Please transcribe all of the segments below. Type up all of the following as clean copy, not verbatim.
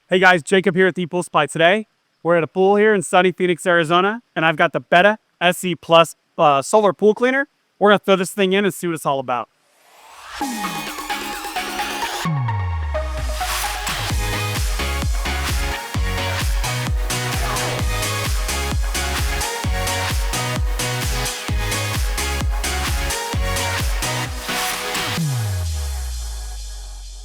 Hey guys, Jacob here at the ePoolSupply today. We're at a pool here in sunny Phoenix, Arizona, and I've got the Betta SE Plus solar pool cleaner. We're gonna throw this thing in and see what it's all about.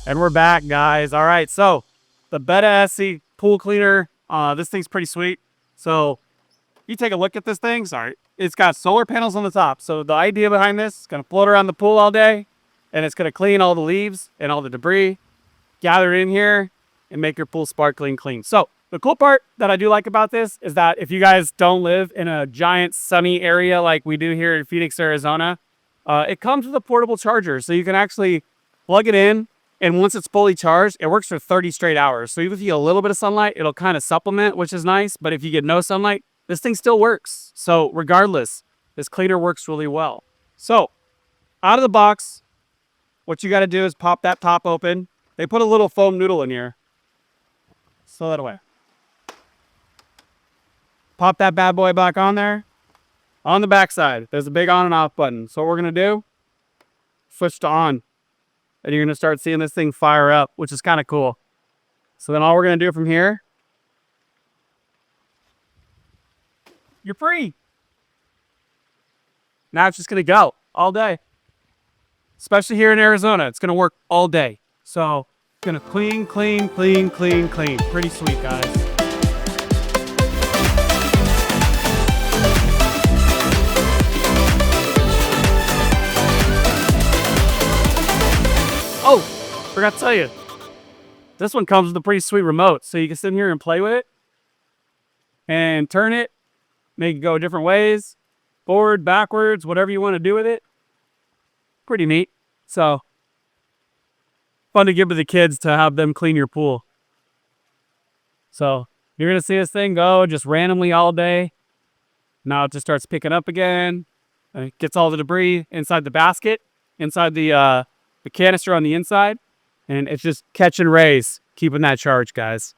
And we're back, guys. All right, so the Betta SE pool cleaner, this thing's pretty sweet. So you take a look at this thing. Sorry, it's got solar panels on the top. So the idea behind this is gonna float around the pool all day, and it's gonna clean all the leaves and all the debris, gather in here, and make your pool sparkling clean. So the cool part that I do like about this is that if you guys don't live in a giant sunny area like we do here in Phoenix, Arizona, it comes with a portable charger, so you can actually plug it in. And once it's fully charged, it works for 30 straight hours. So even if you get a little bit of sunlight, it'll kind of supplement, which is nice. But if you get no sunlight, this thing still works. So regardless, this cleaner works really well. So out of the box, what you got to do is pop that top open. They put a little foam noodle in here. Throw that away. Pop that bad boy back on there. On the back side, there's a big on and off button. So what we're going to do, switch to on. And you're going to start seeing this thing fire up, which is kind of cool. So then all we're going to do from here, you're free. Now it's just going to go all day. Especially here in Arizona, it's going to work all day. So it's going to clean, clean, clean, clean, clean. Pretty sweet, guys. Oh, forgot to tell you, this one comes with a pretty sweet remote. So you can sit here and play with it and turn it, make it go different ways, forward, backwards, whatever you want to do with it. Pretty neat. So fun to give to the kids to have them clean your pool. So you're going to see this thing go just randomly all day. Now it just starts picking up again. It gets all the debris inside the basket, inside the canister on the inside, and it's just catching rays, keeping that charge, guys.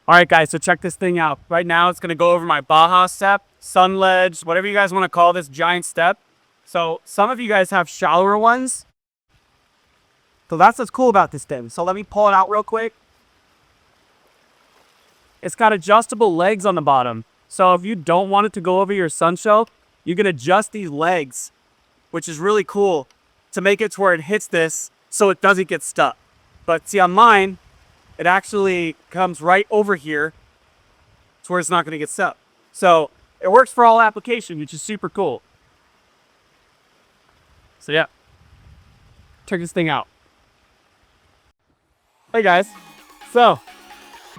All right, guys, so check this thing out. Right now, it's gonna go over my Baja step, sun ledge, whatever you guys wanna call this giant step. So some of you guys have shallower ones. So that's what's cool about this thing. So let me pull it out real quick. It's got adjustable legs on the bottom. So if you don't want it to go over your sun shelf, you can adjust these legs, which is really cool, to make it to where it hits this so it doesn't get stuck. But see, on mine, it actually comes right over here to where it's not going to get stuck. So it works for all applications, which is super cool. So yeah, check this thing out. Hey guys, so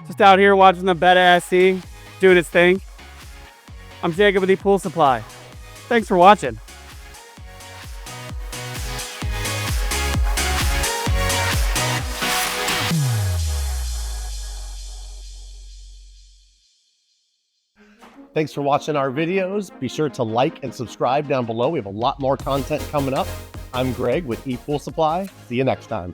just out here watching the Betta SE doing its thing. I'm Jacob with ePoolSupply. Thanks for watching. Thanks for watching our videos. Be sure to like and subscribe down below. We have a lot more content coming up. I'm Greg with ePoolSupply. See you next time.